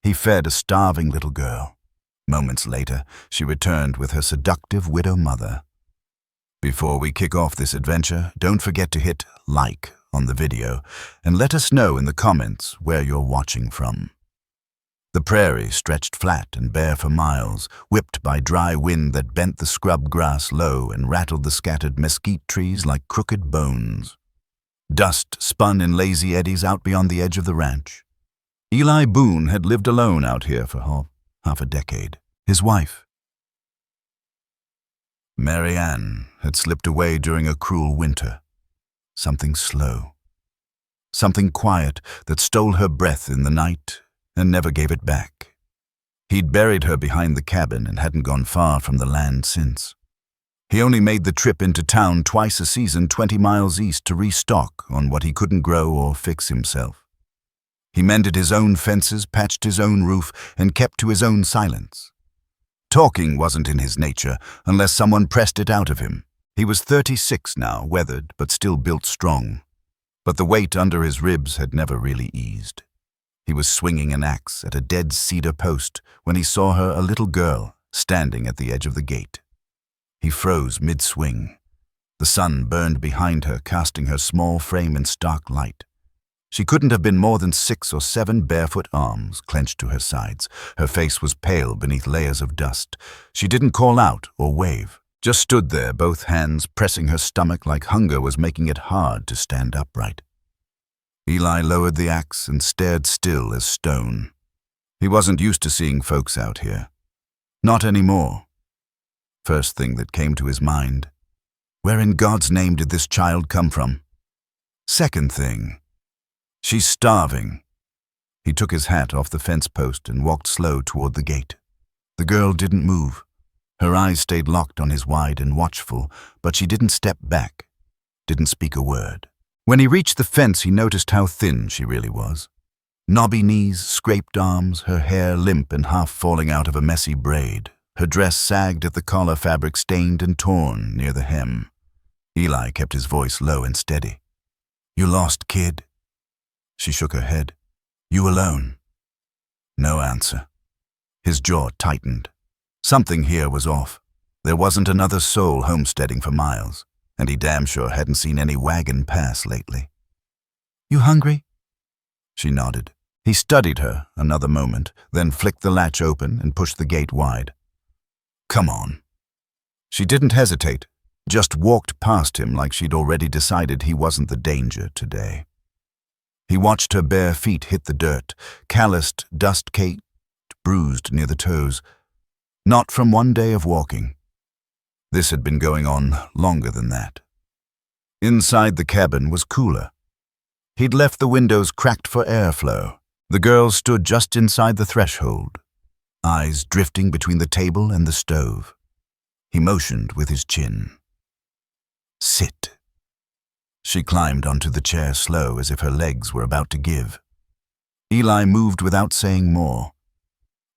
He fed a starving little girl. Moments later, she returned with her seductive widow mother. Before we kick off this adventure, don't forget to hit like on the video and let us know in the comments where you're watching from. The prairie stretched flat and bare for miles, whipped by dry wind that bent the scrub grass low and rattled the scattered mesquite trees like crooked bones. Dust spun in lazy eddies out beyond the edge of the ranch. Eli Boone had lived alone out here for half a decade. His wife, Mary Ann, had slipped away during a cruel winter. Something slow, something quiet that stole her breath in the night and never gave it back. He'd buried her behind the cabin and hadn't gone far from the land since. He only made the trip into town twice a season 20 miles east to restock on what he couldn't grow or fix himself. He mended his own fences, patched his own roof, and kept to his own silence. Talking wasn't in his nature unless someone pressed it out of him. He was 36 now, weathered but still built strong. But the weight under his ribs had never really eased. He was swinging an axe at a dead cedar post when he saw her, a little girl, standing at the edge of the gate. He froze mid-swing. The sun burned behind her, casting her small frame in stark light. She couldn't have been more than 6 or 7 barefoot arms clenched to her sides. Her face was pale beneath layers of dust. She didn't call out or wave, just stood there, both hands pressing her stomach like hunger was making it hard to stand upright. Eli lowered the axe and stared still as stone. He wasn't used to seeing folks out here. Not anymore. First thing that came to his mind, where in God's name did this child come from? Second thing, she's starving. He took his hat off the fence post and walked slow toward the gate. The girl didn't move. Her eyes stayed locked on his, wide and watchful, but she didn't step back, didn't speak a word. When he reached the fence, he noticed how thin she really was. Knobby knees, scraped arms, her hair limp and half falling out of a messy braid. Her dress sagged at the collar, fabric stained and torn near the hem. Eli kept his voice low and steady. "You lost, kid?" She shook her head. "You alone?" No answer. His jaw tightened. Something here was off. There wasn't another soul homesteading for miles, and he damn sure hadn't seen any wagon pass lately. "You hungry?" She nodded. He studied her another moment, then flicked the latch open and pushed the gate wide. "Come on." She didn't hesitate, just walked past him like she'd already decided he wasn't the danger today. He watched her bare feet hit the dirt, calloused, dust-caked, bruised near the toes. Not from one day of walking. This had been going on longer than that. Inside the cabin was cooler. He'd left the windows cracked for airflow. The girl stood just inside the threshold, eyes drifting between the table and the stove. He motioned with his chin. "Sit." She climbed onto the chair slow, as if her legs were about to give. Eli moved without saying more.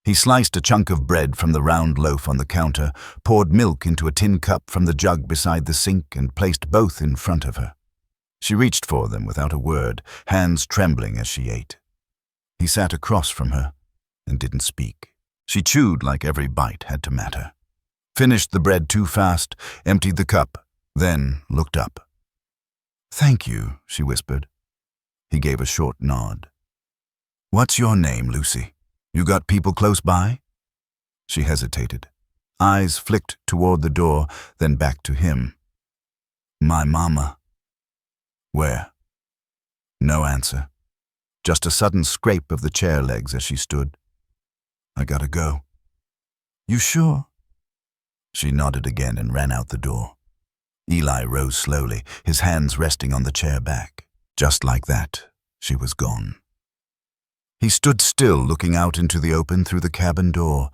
He sliced a chunk of bread from the round loaf on the counter, poured milk into a tin cup from the jug beside the sink, and placed both in front of her. She reached for them without a word, hands trembling as she ate. He sat across from her and didn't speak. She chewed like every bite had to matter. Finished the bread too fast, emptied the cup, then looked up. "Thank you," she whispered. He gave a short nod. "What's your name, Lucy? You got people close by?" She hesitated. Eyes flicked toward the door, then back to him. "My mama." "Where?" No answer. Just a sudden scrape of the chair legs as she stood. "I gotta go." "You sure?" She nodded again and ran out the door. Eli rose slowly, his hands resting on the chair back. Just like that, she was gone. He stood still, looking out into the open through the cabin door.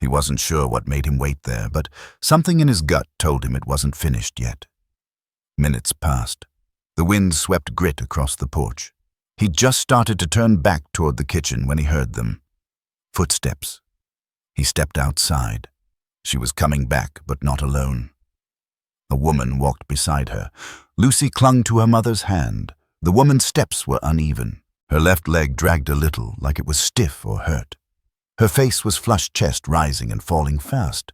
He wasn't sure what made him wait there, but something in his gut told him it wasn't finished yet. Minutes passed. The wind swept grit across the porch. He'd just started to turn back toward the kitchen when he heard them. Footsteps. He stepped outside. She was coming back, but not alone. A woman walked beside her. Lucy clung to her mother's hand. The woman's steps were uneven. Her left leg dragged a little, like it was stiff or hurt. Her face was flushed chest rising and falling fast.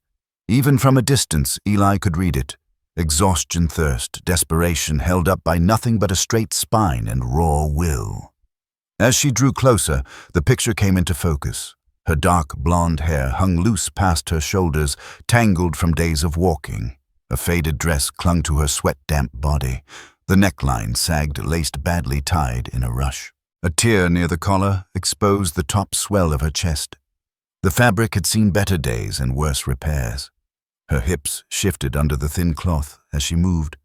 Even from a distance, Eli could read it. Exhaustion, thirst, desperation held up by nothing but a straight spine and raw will. As she drew closer, the picture came into focus. Her dark blonde hair hung loose past her shoulders, tangled from days of walking. A faded dress clung to her sweat-damp body. The neckline sagged, laced badly tied in a rush. A tear near the collar exposed the top swell of her chest. The fabric had seen better days and worse repairs. Her hips shifted under the thin cloth as she moved.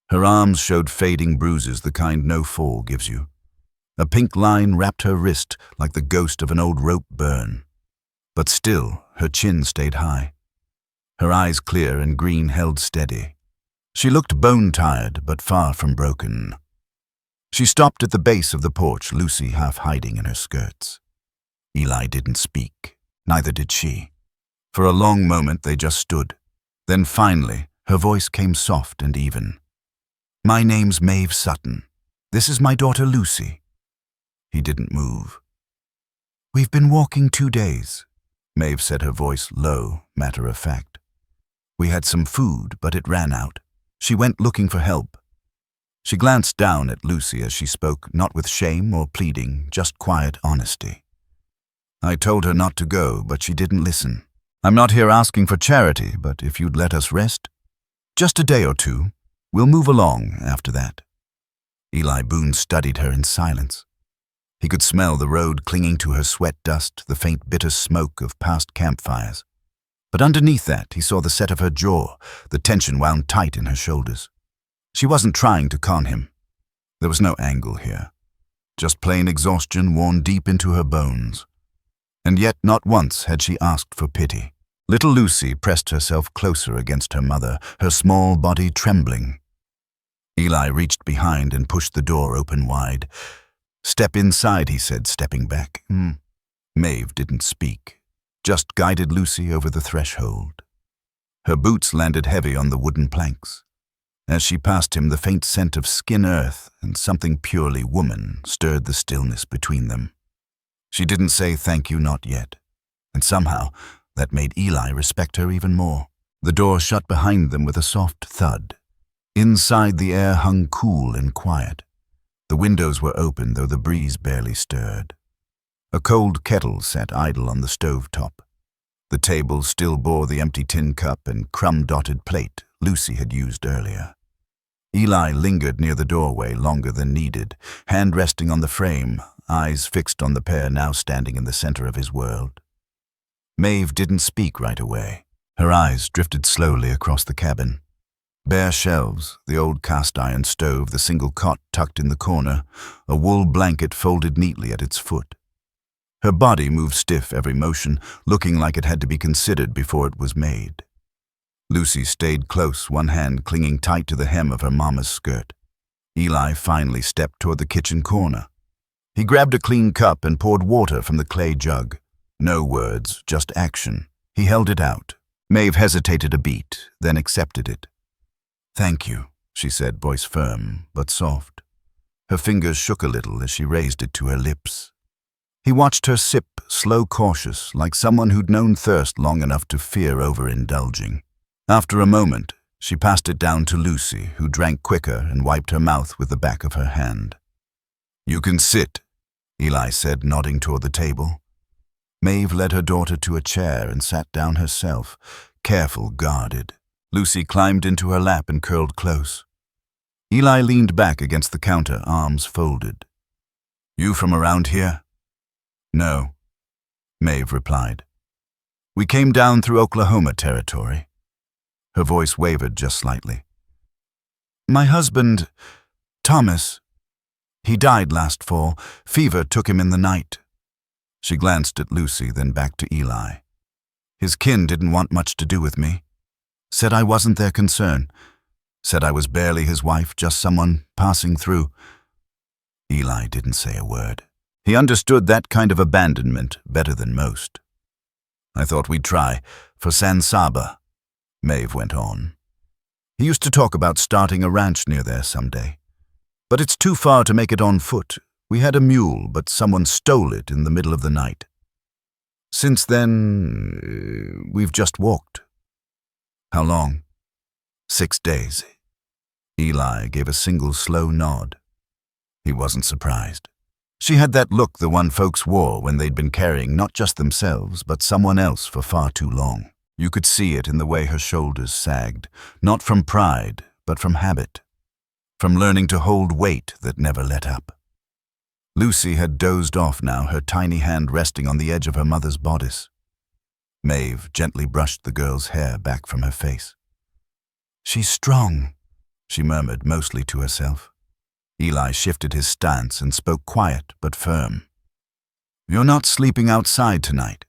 Her arms showed fading bruises, the kind no fall gives you. A pink line wrapped her wrist like the ghost of an old rope burn. But still, her chin stayed high. Her eyes clear and green held steady. She looked bone-tired, but far from broken. She stopped at the base of the porch, Lucy half hiding in her skirts. Eli didn't speak. Neither did she. For a long moment they just stood. Then finally, her voice came soft and even. "My name's Maeve Sutton. This is my daughter Lucy." He didn't move. "We've been walking 2 days," Maeve said, her voice low, matter-of-fact. "We had some food, but it ran out. She went looking for help." She glanced down at Lucy as she spoke, not with shame or pleading, just quiet honesty. "I told her not to go, but she didn't listen. I'm not here asking for charity, but if you'd let us rest. Just a day or 2. We'll move along after that." Eli Boone studied her in silence. He could smell the road clinging to her sweat dust, the faint bitter smoke of past campfires. But underneath that, he saw the set of her jaw, the tension wound tight in her shoulders. She wasn't trying to con him. There was no angle here. Just plain exhaustion worn deep into her bones. And yet not once had she asked for pity. Little Lucy pressed herself closer against her mother, her small body trembling. Eli reached behind and pushed the door open wide. "Step inside," he said, stepping back. Maeve didn't speak, just guided Lucy over the threshold. Her boots landed heavy on the wooden planks. As she passed him, the faint scent of skin earth and something purely woman stirred the stillness between them. She didn't say thank you, not yet. And somehow, that made Eli respect her even more. The door shut behind them with a soft thud. Inside, the air hung cool and quiet. The windows were open, though the breeze barely stirred. A cold kettle sat idle on the stove top. The table still bore the empty tin cup and crumb-dotted plate Lucy had used earlier. Eli lingered near the doorway longer than needed, hand resting on the frame, eyes fixed on the pair now standing in the center of his world. Maeve didn't speak right away. Her eyes drifted slowly across the cabin. Bare shelves, the old cast-iron stove, the single cot tucked in the corner, a wool blanket folded neatly at its foot. Her body moved stiff every motion, looking like it had to be considered before it was made. Lucy stayed close, one hand clinging tight to the hem of her mama's skirt. Eli finally stepped toward the kitchen corner. He grabbed a clean cup and poured water from the clay jug. No words, just action. He held it out. Maeve hesitated a beat, then accepted it. "Thank you," she said, voice firm, but soft. Her fingers shook a little as she raised it to her lips. He watched her sip, slow, cautious, like someone who'd known thirst long enough to fear overindulging. After a moment, she passed it down to Lucy, who drank quicker and wiped her mouth with the back of her hand. "You can sit," Eli said, nodding toward the table. Maeve led her daughter to a chair and sat down herself, careful, guarded. Lucy climbed into her lap and curled close. Eli leaned back against the counter, arms folded. "You from around here?" "No," Maeve replied. "We came down through Oklahoma territory." Her voice wavered just slightly. "My husband, Thomas, he died last fall. Fever took him in the night." She glanced at Lucy, then back to Eli. "His kin didn't want much to do with me. Said I wasn't their concern. Said I was barely his wife, just someone passing through." Eli didn't say a word. He understood that kind of abandonment better than most. "I thought we'd try for San Saba," Maeve went on. "He used to talk about starting a ranch near there someday. But it's too far to make it on foot. We had a mule, but someone stole it in the middle of the night." Since then, we've just walked. How long? 6 days. Eli gave a single slow nod. He wasn't surprised. She had that look the one folks wore when they'd been carrying not just themselves, but someone else for far too long. You could see it in the way her shoulders sagged, not from pride, but from habit, from learning to hold weight that never let up. Lucy had dozed off now, her tiny hand resting on the edge of her mother's bodice. Maeve gently brushed the girl's hair back from her face. "She's strong," she murmured, mostly to herself. Eli shifted his stance and spoke quiet but firm. "You're not sleeping outside tonight."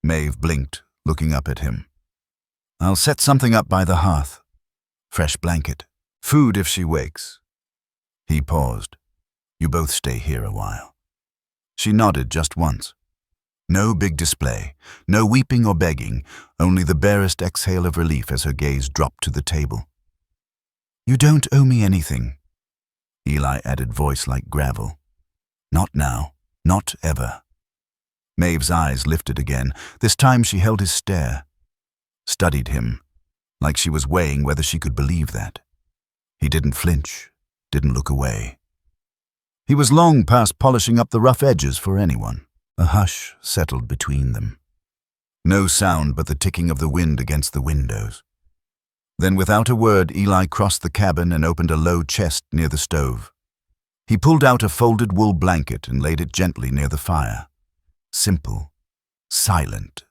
Maeve blinked, looking up at him. "I'll set something up by the hearth. Fresh blanket. Food if she wakes." He paused. "You both stay here a while." She nodded just once. No big display, no weeping or begging, only the barest exhale of relief as her gaze dropped to the table. "You don't owe me anything," Eli added, voice like gravel. "Not now, not ever." Maeve's eyes lifted again. This time she held his stare, studied him, like she was weighing whether she could believe that. He didn't flinch, didn't look away. He was long past polishing up the rough edges for anyone. A hush settled between them. No sound but the ticking of the wind against the windows. Then without a word, Eli crossed the cabin and opened a low chest near the stove. He pulled out a folded wool blanket and laid it gently near the fire. Simple, silent,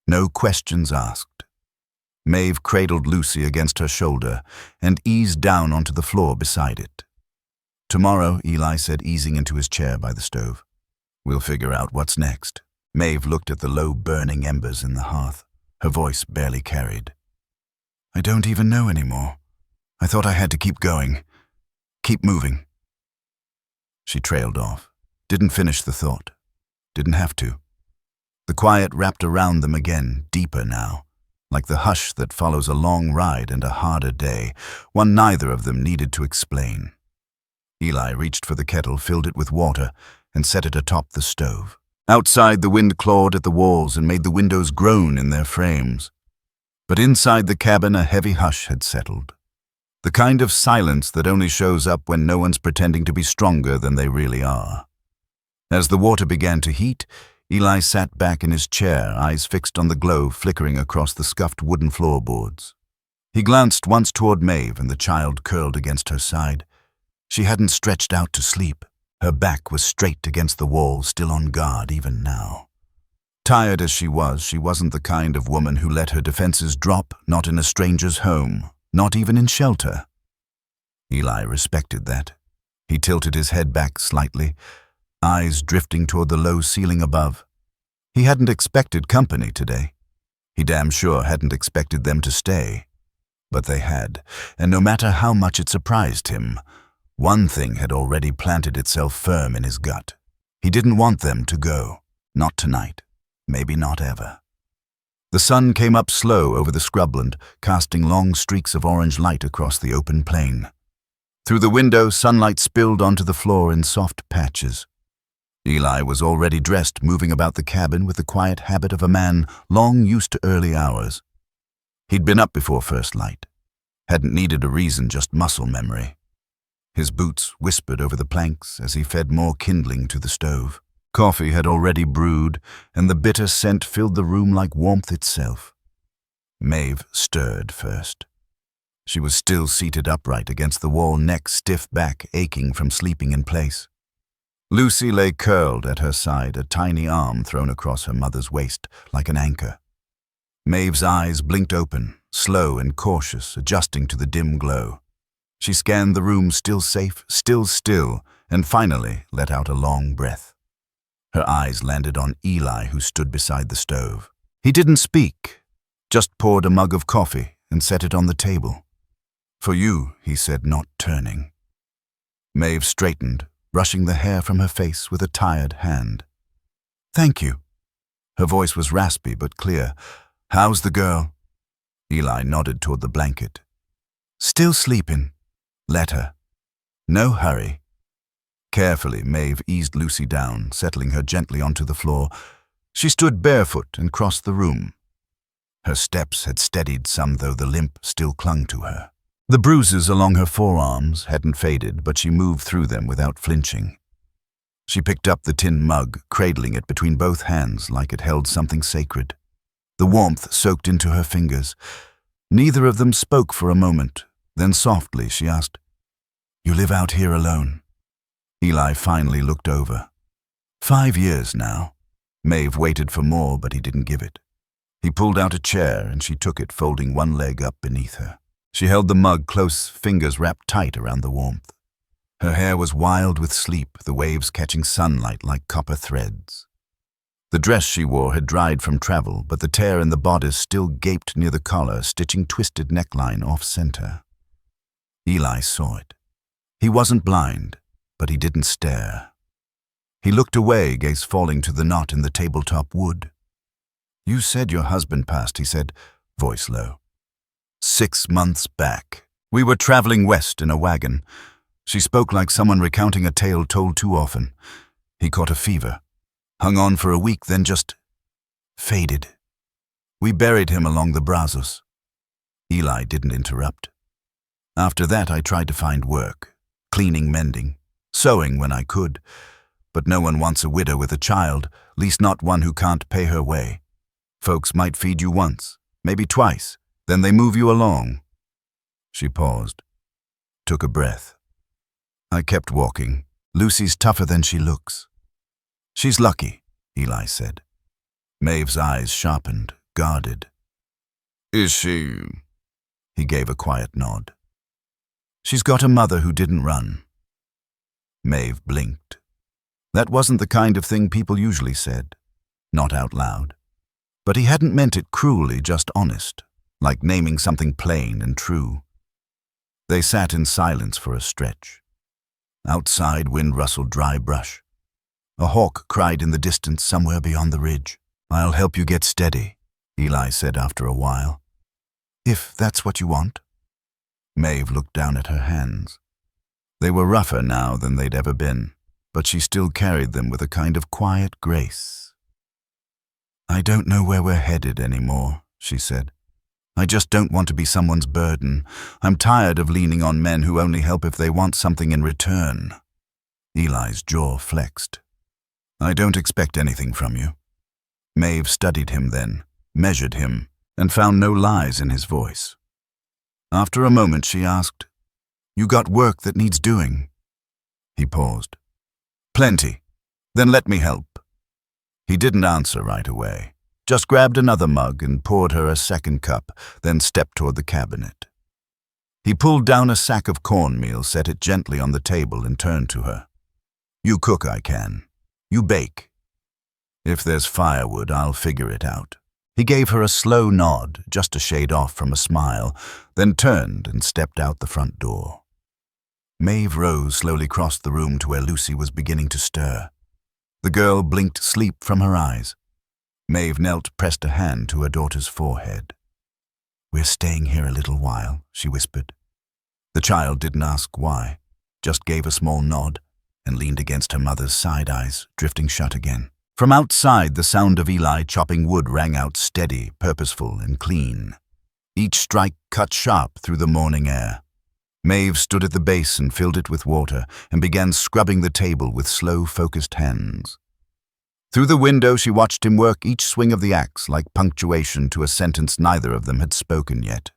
no questions asked. Maeve cradled Lucy against her shoulder and eased down onto the floor beside it. "Tomorrow," Eli said, easing into his chair by the stove. "We'll figure out what's next." Maeve looked at the low burning embers in the hearth. Her voice barely carried. "I don't even know anymore. I thought I had to keep going. Keep moving." She trailed off. Didn't finish the thought. Didn't have to. The quiet wrapped around them again, deeper now, like the hush that follows a long ride and a harder day, one neither of them needed to explain. Eli reached for the kettle, filled it with water, and set it atop the stove. Outside, the wind clawed at the walls and made the windows groan in their frames. But inside the cabin, a heavy hush had settled. The kind of silence that only shows up when no one's pretending to be stronger than they really are. As the water began to heat, Eli sat back in his chair, eyes fixed on the glow flickering across the scuffed wooden floorboards. He glanced once toward Maeve, and the child curled against her side. She hadn't stretched out to sleep. Her back was straight against the wall, still on guard even now. Tired as she wasn't the kind of woman who let her defenses drop, not in a stranger's home, not even in shelter. Eli respected that. He tilted his head back slightly, eyes drifting toward the low ceiling above. He hadn't expected company today. He damn sure hadn't expected them to stay. But they had, and no matter how much it surprised him, one thing had already planted itself firm in his gut. He didn't want them to go. Not tonight. Maybe not ever. The sun came up slow over the scrubland, casting long streaks of orange light across the open plain. Through the window, sunlight spilled onto the floor in soft patches. Eli was already dressed, moving about the cabin with the quiet habit of a man long used to early hours. He'd been up before first light. Hadn't needed a reason, just muscle memory. His boots whispered over the planks as he fed more kindling to the stove. Coffee had already brewed, and the bitter scent filled the room like warmth itself. Maeve stirred first. She was still seated upright against the wall, neck stiff back, aching from sleeping in place. Lucy lay curled at her side, a tiny arm thrown across her mother's waist like an anchor. Maeve's eyes blinked open, slow and cautious, adjusting to the dim glow. She scanned the room, still safe, still still, and finally let out a long breath. Her eyes landed on Eli, who stood beside the stove. He didn't speak, just poured a mug of coffee and set it on the table. "For you," he said, not turning. Maeve straightened, brushing the hair from her face with a tired hand. "Thank you." Her voice was raspy but clear. "How's the girl?" Eli nodded toward the blanket. "Still sleeping." "Let her. No hurry." Carefully, Maeve eased Lucy down, settling her gently onto the floor. She stood barefoot and crossed the room. Her steps had steadied some, though the limp still clung to her. The bruises along her forearms hadn't faded, but she moved through them without flinching. She picked up the tin mug, cradling it between both hands like it held something sacred. The warmth soaked into her fingers. Neither of them spoke for a moment. Then softly she asked, "You live out here alone?" Eli finally looked over. 5 years now. Maeve waited for more, but he didn't give it. He pulled out a chair and she took it, folding one leg up beneath her. She held the mug close, fingers wrapped tight around the warmth. Her hair was wild with sleep, the waves catching sunlight like copper threads. The dress she wore had dried from travel, but the tear in the bodice still gaped near the collar, stitching twisted neckline off-center. Eli saw it. He wasn't blind, but he didn't stare. He looked away, gaze falling to the knot in the tabletop wood. "You said your husband passed," he said, voice low. 6 months back. We were traveling west in a wagon. She spoke like someone recounting a tale told too often. He caught a fever. Hung on for a week, then just faded. We buried him along the Brazos. Eli didn't interrupt. After that, I tried to find work. Cleaning, mending, sewing when I could. But no one wants a widow with a child, least not one who can't pay her way. Folks might feed you once, maybe twice, then they move you along. She paused, took a breath. I kept walking. Lucy's tougher than she looks. She's lucky, Eli said. Maeve's eyes sharpened, guarded. Is she? He gave a quiet nod. She's got a mother who didn't run. Maeve blinked. That wasn't the kind of thing people usually said, not out loud. But he hadn't meant it cruelly, just honest, like naming something plain and true. They sat in silence for a stretch. Outside, wind rustled dry brush. A hawk cried in the distance somewhere beyond the ridge. "I'll help you get steady," Eli said after a while. "If that's what you want." Maeve looked down at her hands. They were rougher now than they'd ever been, but she still carried them with a kind of quiet grace. "I don't know where we're headed anymore," she said. "I just don't want to be someone's burden. I'm tired of leaning on men who only help if they want something in return." Eli's jaw flexed. "I don't expect anything from you." Maeve studied him then, measured him, and found no lies in his voice. After a moment she asked, "You got work that needs doing?" He paused. "Plenty. Then let me help." He didn't answer right away, just grabbed another mug and poured her a second cup, then stepped toward the cabinet. He pulled down a sack of cornmeal, set it gently on the table, and turned to her. "You cook, I can. You bake. If there's firewood, I'll figure it out." He gave her a slow nod, just a shade off from a smile, then turned and stepped out the front door. Maeve rose, slowly crossed the room to where Lucy was beginning to stir. The girl blinked sleep from her eyes. Maeve knelt, pressed a hand to her daughter's forehead. "We're staying here a little while," she whispered. The child didn't ask why, just gave a small nod and leaned against her mother's side, eyes drifting shut again. From outside, the sound of Eli chopping wood rang out steady, purposeful, and clean. Each strike cut sharp through the morning air. Maeve stood at the base and filled it with water and began scrubbing the table with slow, focused hands. Through the window, she watched him work each swing of the axe like punctuation to a sentence neither of them had spoken yet.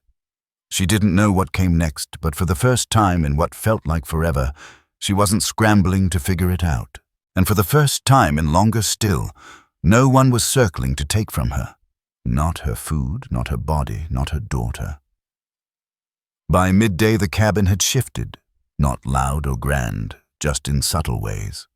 She didn't know what came next, but for the first time in what felt like forever, she wasn't scrambling to figure it out. And for the first time in longer still, no one was circling to take from her. Not her food, not her body, not her daughter. By midday, the cabin had shifted, not loud or grand, just in subtle ways.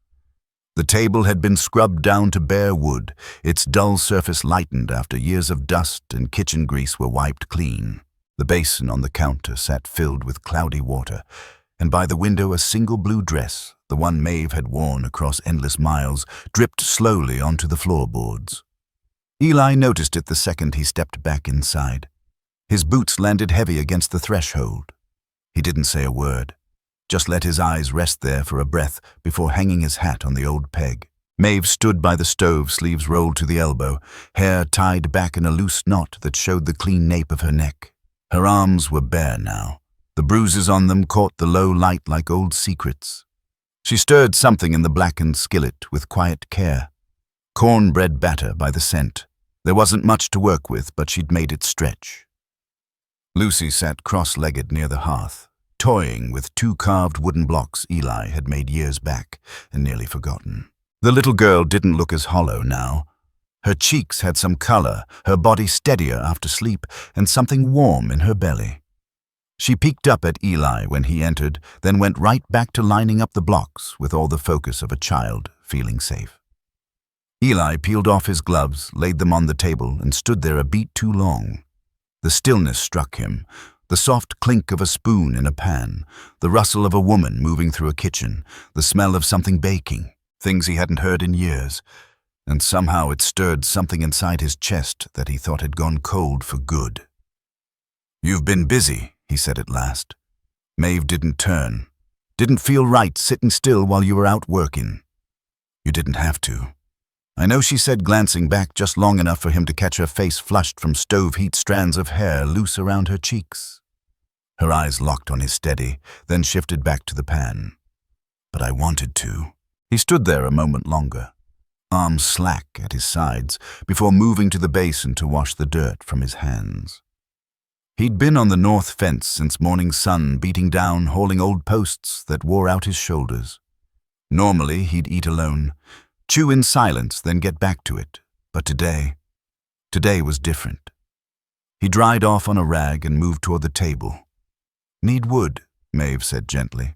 The table had been scrubbed down to bare wood, its dull surface lightened after years of dust, and kitchen grease were wiped clean. The basin on the counter sat filled with cloudy water, and by the window a single blue dress, the one Maeve had worn across endless miles, dripped slowly onto the floorboards. Eli noticed it the second he stepped back inside. His boots landed heavy against the threshold. He didn't say a word, just let his eyes rest there for a breath before hanging his hat on the old peg. Maeve stood by the stove, sleeves rolled to the elbow, hair tied back in a loose knot that showed the clean nape of her neck. Her arms were bare now. The bruises on them caught the low light like old secrets. She stirred something in the blackened skillet with quiet care. Cornbread batter by the scent. There wasn't much to work with, but she'd made it stretch. Lucy sat cross-legged near the hearth, toying with 2 carved wooden blocks Eli had made years back and nearly forgotten. The little girl didn't look as hollow now. Her cheeks had some color, her body steadier after sleep, and something warm in her belly. She peeked up at Eli when he entered, then went right back to lining up the blocks with all the focus of a child feeling safe. Eli peeled off his gloves, laid them on the table, and stood there a beat too long. The stillness struck him, the soft clink of a spoon in a pan, the rustle of a woman moving through a kitchen, the smell of something baking, things he hadn't heard in years, and somehow it stirred something inside his chest that he thought had gone cold for good. "You've been busy," he said at last. "Maeve didn't turn. Didn't feel right sitting still while you were out working. You didn't have to." I know, she said, glancing back just long enough for him to catch her face flushed from stove-heat strands of hair loose around her cheeks. Her eyes locked on his steady, then shifted back to the pan. "But I wanted to." He stood there a moment longer, arms slack at his sides, before moving to the basin to wash the dirt from his hands. He'd been on the north fence since morning sun beating down, hauling old posts that wore out his shoulders. Normally he'd eat alone, chew in silence, then get back to it. But today was different. He dried off on a rag and moved toward the table. "Need wood," Maeve said gently.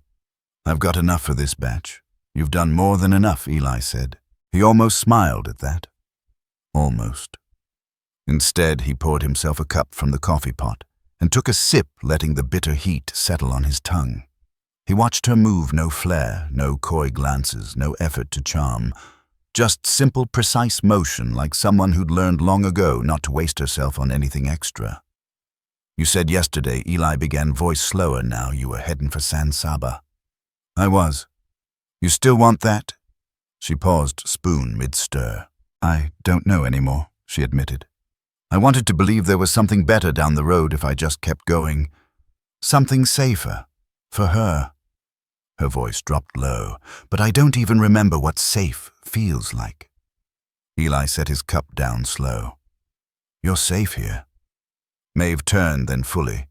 "I've got enough for this batch." "You've done more than enough," Eli said. He almost smiled at that. Almost. Instead, he poured himself a cup from the coffee pot and took a sip, letting the bitter heat settle on his tongue. He watched her move, no flair, no coy glances, no effort to charm. Just simple, precise motion, like someone who'd learned long ago not to waste herself on anything extra. "You said yesterday," Eli began, voice slower now, "you were heading for San Saba." "I was." "You still want that?" She paused, spoon mid-stir. "I don't know anymore," she admitted. "I wanted to believe there was something better down the road if I just kept going. Something safer. For her." Her voice dropped low. "But I don't even remember what safe feels like." Eli set his cup down slow. "You're safe here." Maeve turned, then fully.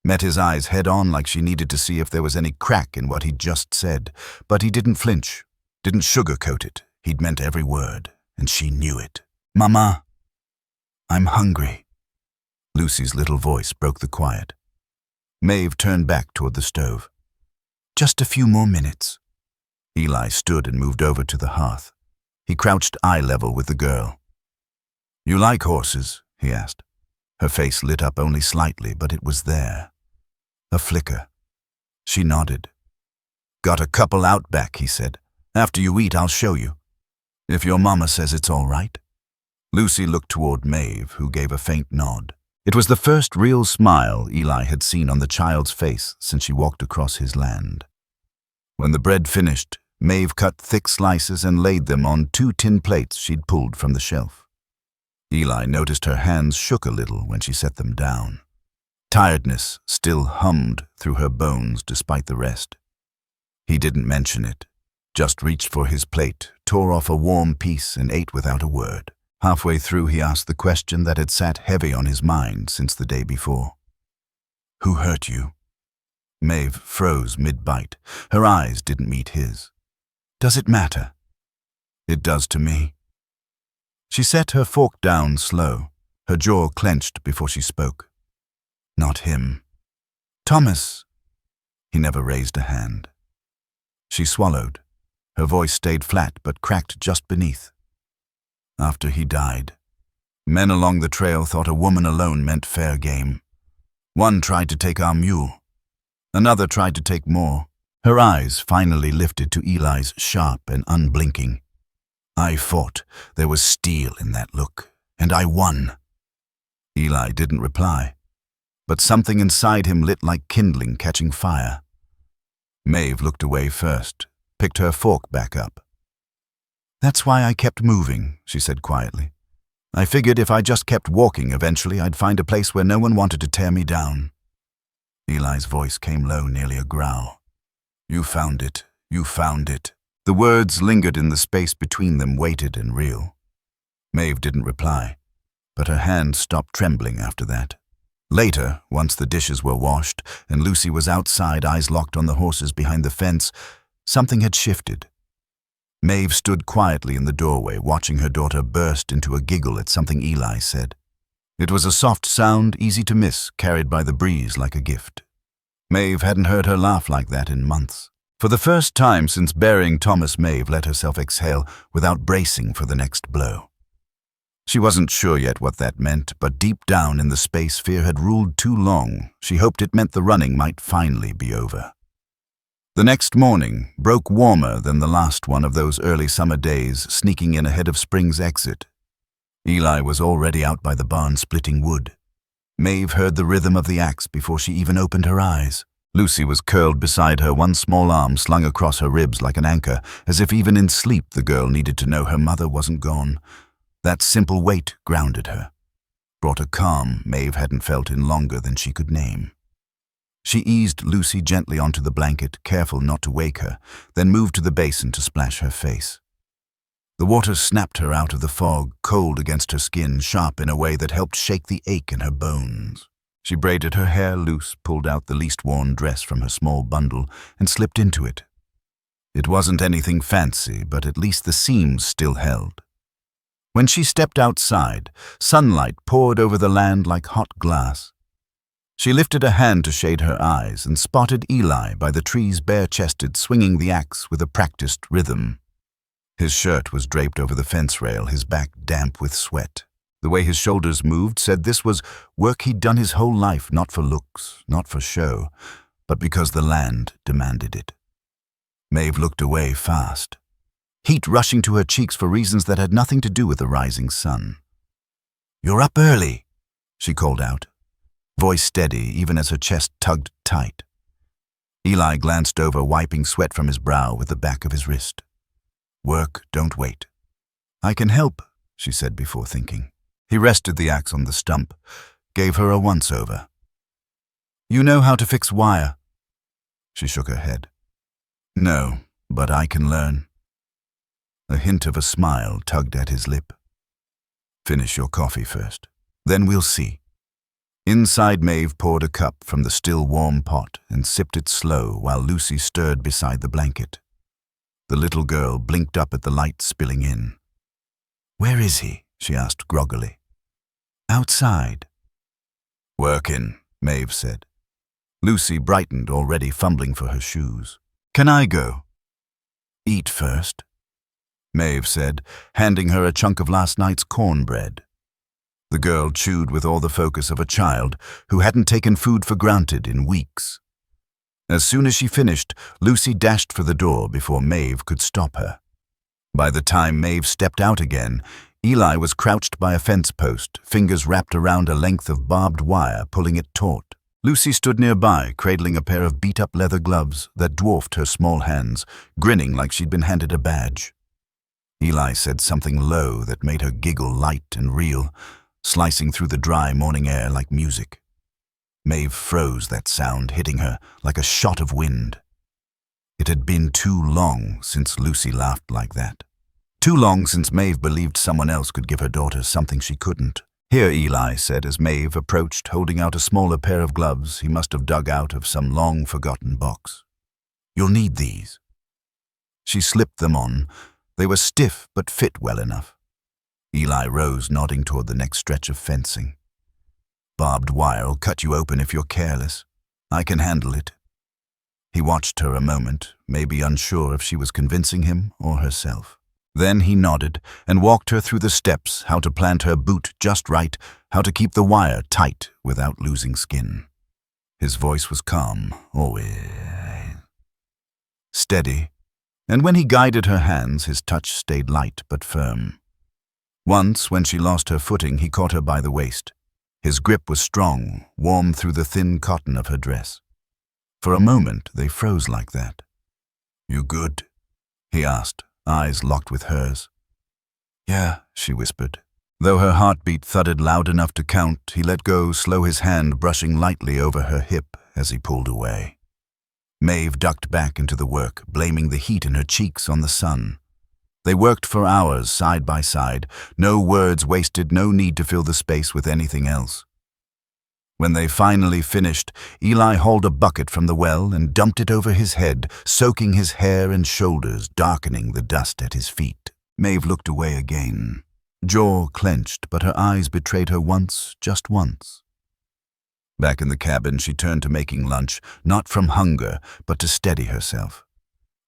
Met his eyes head-on like she needed to see if there was any crack in what he'd just said. But he didn't flinch, didn't sugarcoat it. He'd meant every word, and she knew it. "Mama, I'm hungry." Lucy's little voice broke the quiet. Maeve turned back toward the stove. "Just a few more minutes." Eli stood and moved over to the hearth. He crouched eye level with the girl. "You like horses?" he asked. Her face lit up only slightly, but it was there. A flicker. She nodded. "Got a couple out back," he said. "After you eat, I'll show you. If your mama says it's all right." Lucy looked toward Maeve, who gave a faint nod. It was the first real smile Eli had seen on the child's face since she walked across his land. When the bread finished, Maeve cut thick slices and laid them on 2 tin plates she'd pulled from the shelf. Eli noticed her hands shook a little when she set them down. Tiredness still hummed through her bones despite the rest. He didn't mention it, just reached for his plate, tore off a warm piece and ate without a word. Halfway through, he asked the question that had sat heavy on his mind since the day before. "Who hurt you?" Maeve froze mid-bite. Her eyes didn't meet his. "Does it matter?" "It does to me." She set her fork down slow, her jaw clenched before she spoke. "Not him. Thomas." He never raised a hand. She swallowed. Her voice stayed flat but cracked just beneath. "After he died, men along the trail thought a woman alone meant fair game. One tried to take our mule. Another tried to take more." Her eyes finally lifted to Eli's, sharp and unblinking. "I fought. There was steel in that look, and I won." Eli didn't reply, but something inside him lit like kindling catching fire. Maeve looked away first, picked her fork back up. "That's why I kept moving," she said quietly. "I figured if I just kept walking, eventually I'd find a place where no one wanted to tear me down." Eli's voice came low, nearly a growl. "You found it. You found it." The words lingered in the space between them, weighted and real. Maeve didn't reply, but her hand stopped trembling after that. Later, once the dishes were washed and Lucy was outside, eyes locked on the horses behind the fence, something had shifted. Maeve stood quietly in the doorway, watching her daughter burst into a giggle at something Eli said. It was a soft sound, easy to miss, carried by the breeze like a gift. Maeve hadn't heard her laugh like that in months. For the first time since burying Thomas, Maeve let herself exhale without bracing for the next blow. She wasn't sure yet what that meant, but deep down in the space fear had ruled too long. She hoped it meant the running might finally be over. The next morning broke warmer than the last one of those early summer days, sneaking in ahead of spring's exit. Eli was already out by the barn splitting wood. Maeve heard the rhythm of the axe before she even opened her eyes. Lucy was curled beside her, one small arm slung across her ribs like an anchor, as if even in sleep the girl needed to know her mother wasn't gone. That simple weight grounded her, brought a calm Maeve hadn't felt in longer than she could name. She eased Lucy gently onto the blanket, careful not to wake her, then moved to the basin to splash her face. The water snapped her out of the fog, cold against her skin, sharp in a way that helped shake the ache in her bones. She braided her hair loose, pulled out the least worn dress from her small bundle, and slipped into it. It wasn't anything fancy, but at least the seams still held. When she stepped outside, sunlight poured over the land like hot glass. She lifted a hand to shade her eyes and spotted Eli by the trees, bare-chested, swinging the axe with a practiced rhythm. His shirt was draped over the fence rail, his back damp with sweat. The way his shoulders moved said this was work he'd done his whole life, not for looks, not for show, but because the land demanded it. Maeve looked away fast, heat rushing to her cheeks for reasons that had nothing to do with the rising sun. "You're up early," she called out, voice steady even as her chest tugged tight. Eli glanced over, wiping sweat from his brow with the back of his wrist. "Work, don't wait." "I can help," she said before thinking. He rested the axe on the stump, gave her a once-over. "You know how to fix wire?" She shook her head. "No, but I can learn." A hint of a smile tugged at his lip. "Finish your coffee first, then we'll see." Inside, Maeve poured a cup from the still warm pot and sipped it slow while Lucy stirred beside the blanket. The little girl blinked up at the light spilling in. "Where is he?" she asked groggily. "Outside." "Workin'," Maeve said. Lucy brightened, already fumbling for her shoes. "Can I go?" "Eat first," Maeve said, handing her a chunk of last night's cornbread. The girl chewed with all the focus of a child who hadn't taken food for granted in weeks. As soon as she finished, Lucy dashed for the door before Maeve could stop her. By the time Maeve stepped out again, Eli was crouched by a fence post, fingers wrapped around a length of barbed wire, pulling it taut. Lucy stood nearby, cradling a pair of beat-up leather gloves that dwarfed her small hands, grinning like she'd been handed a badge. Eli said something low that made her giggle light and real, slicing through the dry morning air like music. Maeve froze, that sound hitting her like a shot of wind. It had been too long since Lucy laughed like that. Too long since Maeve believed someone else could give her daughter something she couldn't. "Here," Eli said as Maeve approached, holding out a smaller pair of gloves he must have dug out of some long-forgotten box. "You'll need these." She slipped them on. They were stiff but fit well enough. Eli rose, nodding toward the next stretch of fencing. "Barbed wire'll cut you open if you're careless. I can handle it." He watched her a moment, maybe unsure if she was convincing him or herself. Then he nodded and walked her through the steps, how to plant her boot just right, how to keep the wire tight without losing skin. His voice was calm, always steady, and when he guided her hands, his touch stayed light but firm. Once, when she lost her footing, he caught her by the waist. His grip was strong, warm through the thin cotton of her dress. For a moment, they froze like that. "You good?" he asked, eyes locked with hers. "Yeah," she whispered. Though her heartbeat thudded loud enough to count, he let go, slow his hand brushing lightly over her hip as he pulled away. Maeve ducked back into the work, blaming the heat in her cheeks on the sun. They worked for hours, side by side, no words wasted, no need to fill the space with anything else. When they finally finished, Eli hauled a bucket from the well and dumped it over his head, soaking his hair and shoulders, darkening the dust at his feet. Maeve looked away again. Jaw clenched, but her eyes betrayed her once, just once. Back in the cabin, she turned to making lunch, not from hunger, but to steady herself.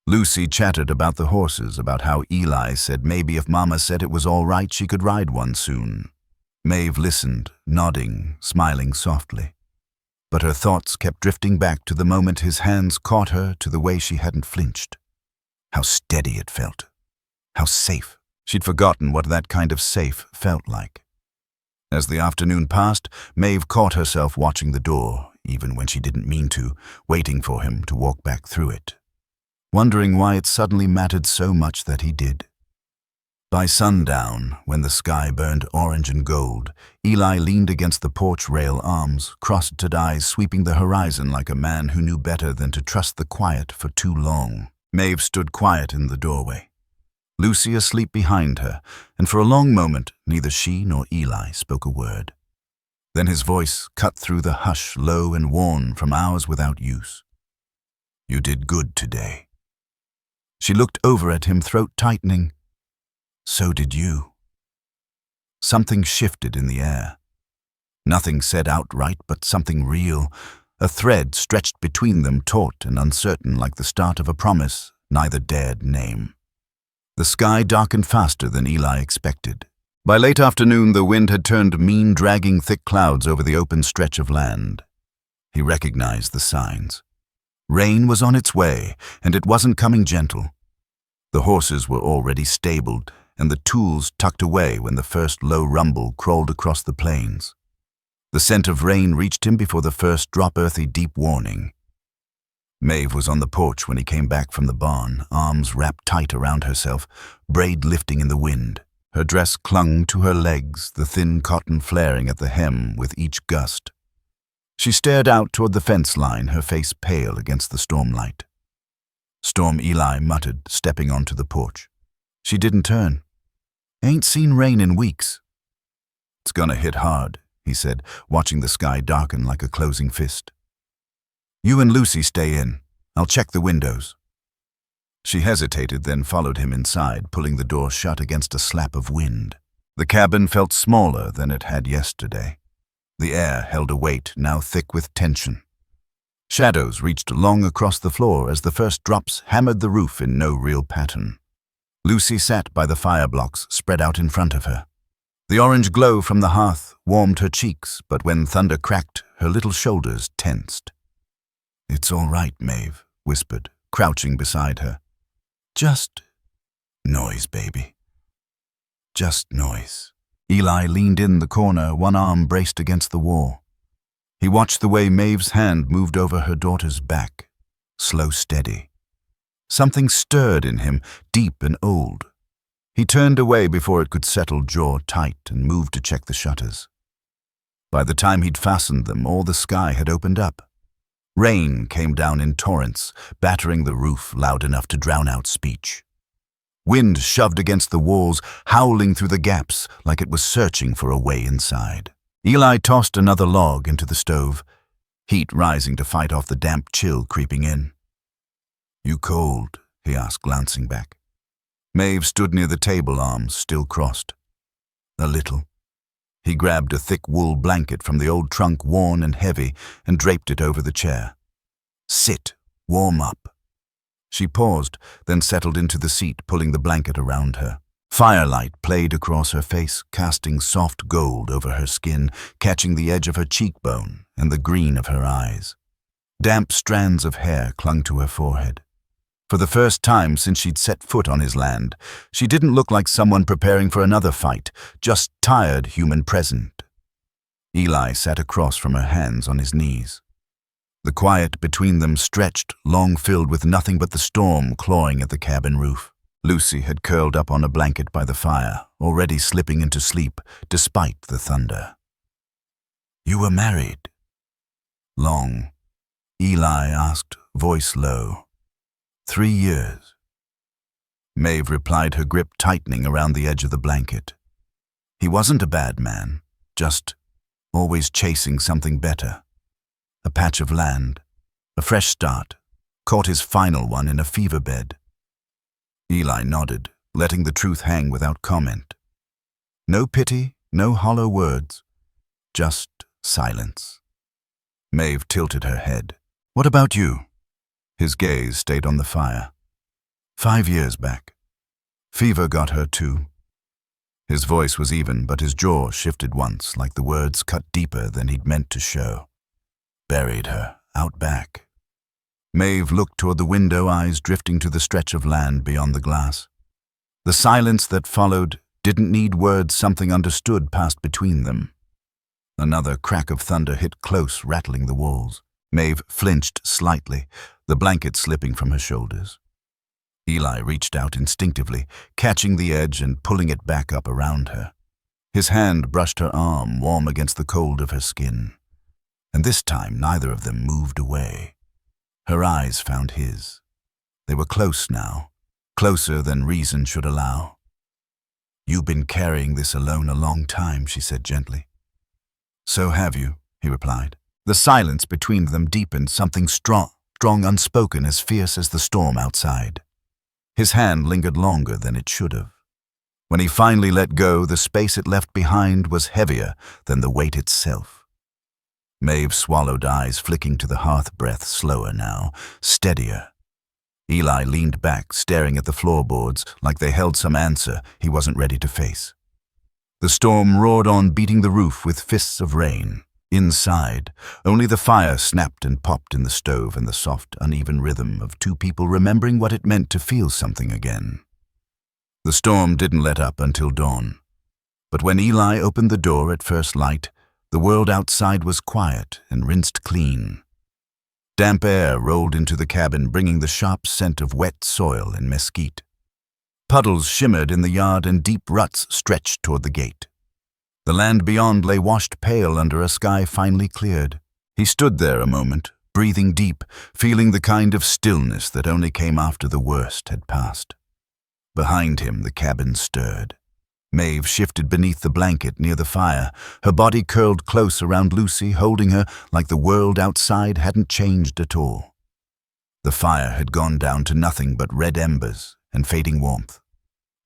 Lucy chattered about the horses, about how Eli said maybe if Mama said it was all right, she could ride one soon. Maeve listened, nodding, smiling softly. But her thoughts kept drifting back to the moment his hands caught her, to the way she hadn't flinched. How steady it felt. How safe. She'd forgotten what that kind of safe felt like. As the afternoon passed, Maeve caught herself watching the door, even when she didn't mean to, waiting for him to walk back through it, wondering why it suddenly mattered so much that he did. By sundown, when the sky burned orange and gold, Eli leaned against the porch rail, arms, crossed eyes sweeping the horizon like a man who knew better than to trust the quiet for too long. Maeve stood quiet in the doorway, Lucy asleep behind her, and for a long moment neither she nor Eli spoke a word. Then his voice cut through the hush, low and worn from hours without use. "You did good today." She looked over at him, throat tightening. "So did you." Something shifted in the air. Nothing said outright, but something real. A thread stretched between them, taut and uncertain, like the start of a promise neither dared name. The sky darkened faster than Eli expected. By late afternoon, the wind had turned mean, dragging thick clouds over the open stretch of land. He recognized the signs. Rain was on its way, and it wasn't coming gentle. The horses were already stabled, and the tools tucked away when the first low rumble crawled across the plains. The scent of rain reached him before the first drop, earthy, deep warning. Maeve was on the porch when he came back from the barn, arms wrapped tight around herself, braid lifting in the wind. Her dress clung to her legs, the thin cotton flaring at the hem with each gust. She stared out toward the fence line, her face pale against the stormlight. "Storm," Eli muttered, stepping onto the porch. She didn't turn. "Ain't seen rain in weeks." "It's gonna hit hard," he said, watching the sky darken like a closing fist. "You and Lucy stay in. I'll check the windows." She hesitated, then followed him inside, pulling the door shut against a slap of wind. The cabin felt smaller than it had yesterday. The air held a weight, now thick with tension. Shadows reached long across the floor as the first drops hammered the roof in no real pattern. Lucy sat by the fire blocks spread out in front of her. The orange glow from the hearth warmed her cheeks, but when thunder cracked, her little shoulders tensed. "It's all right," Maeve whispered, crouching beside her. "Just noise, baby. Just noise." Eli leaned in the corner, one arm braced against the wall. He watched the way Maeve's hand moved over her daughter's back, slow, steady. Something stirred in him, deep and old. He turned away before it could settle, jaw tight, and moved to check the shutters. By the time he'd fastened them, all the sky had opened up. Rain came down in torrents, battering the roof loud enough to drown out speech. Wind shoved against the walls, howling through the gaps like it was searching for a way inside. Eli tossed another log into the stove, heat rising to fight off the damp chill creeping in. "You cold?" he asked, glancing back. Maeve stood near the table, arms still crossed. "A little." He grabbed a thick wool blanket from the old trunk, worn and heavy, and draped it over the chair. "Sit, warm up." She paused, then settled into the seat, pulling the blanket around her. Firelight played across her face, casting soft gold over her skin, catching the edge of her cheekbone and the green of her eyes. Damp strands of hair clung to her forehead. For the first time since she'd set foot on his land, she didn't look like someone preparing for another fight, just tired, human present. Eli sat across from her, hands on his knees. The quiet between them stretched, long filled with nothing but the storm clawing at the cabin roof. Lucy had curled up on a blanket by the fire, already slipping into sleep despite the thunder. "You were married?" "Long," Eli asked, voice low. 3 years. Maeve replied, her grip tightening around the edge of the blanket. He wasn't a bad man, just always chasing something better. A patch of land, a fresh start, caught his final one in a fever bed. Eli nodded, letting the truth hang without comment. No pity, no hollow words, just silence. Maeve tilted her head. "What about you?" His gaze stayed on the fire. 5 years back. Fever got her too. His voice was even, but his jaw shifted once, like the words cut deeper than he'd meant to show. Buried her, out back. Maeve looked toward the window, eyes drifting to the stretch of land beyond the glass. The silence that followed didn't need words, something understood passed between them. Another crack of thunder hit close, rattling the walls. Maeve flinched slightly, the blanket slipping from her shoulders. Eli reached out instinctively, catching the edge and pulling it back up around her. His hand brushed her arm, warm against the cold of her skin. And this time neither of them moved away. Her eyes found his. They were close now, closer than reason should allow. "You've been carrying this alone a long time," she said gently. "So have you," he replied. The silence between them deepened, something strong, unspoken, as fierce as the storm outside. His hand lingered longer than it should have. When he finally let go, the space it left behind was heavier than the weight itself. Maeve swallowed, eyes flicking to the hearth, breath slower now, steadier. Eli leaned back, staring at the floorboards like they held some answer he wasn't ready to face. The storm roared on, beating the roof with fists of rain. Inside, only the fire snapped and popped in the stove and the soft, uneven rhythm of two people remembering what it meant to feel something again. The storm didn't let up until dawn. But when Eli opened the door at first light, the world outside was quiet and rinsed clean. Damp air rolled into the cabin, bringing the sharp scent of wet soil and mesquite. Puddles shimmered in the yard and deep ruts stretched toward the gate. The land beyond lay washed pale under a sky finely cleared. He stood there a moment, breathing deep, feeling the kind of stillness that only came after the worst had passed. Behind him, the cabin stirred. Maeve shifted beneath the blanket near the fire, her body curled close around Lucy, holding her like the world outside hadn't changed at all. The fire had gone down to nothing but red embers and fading warmth.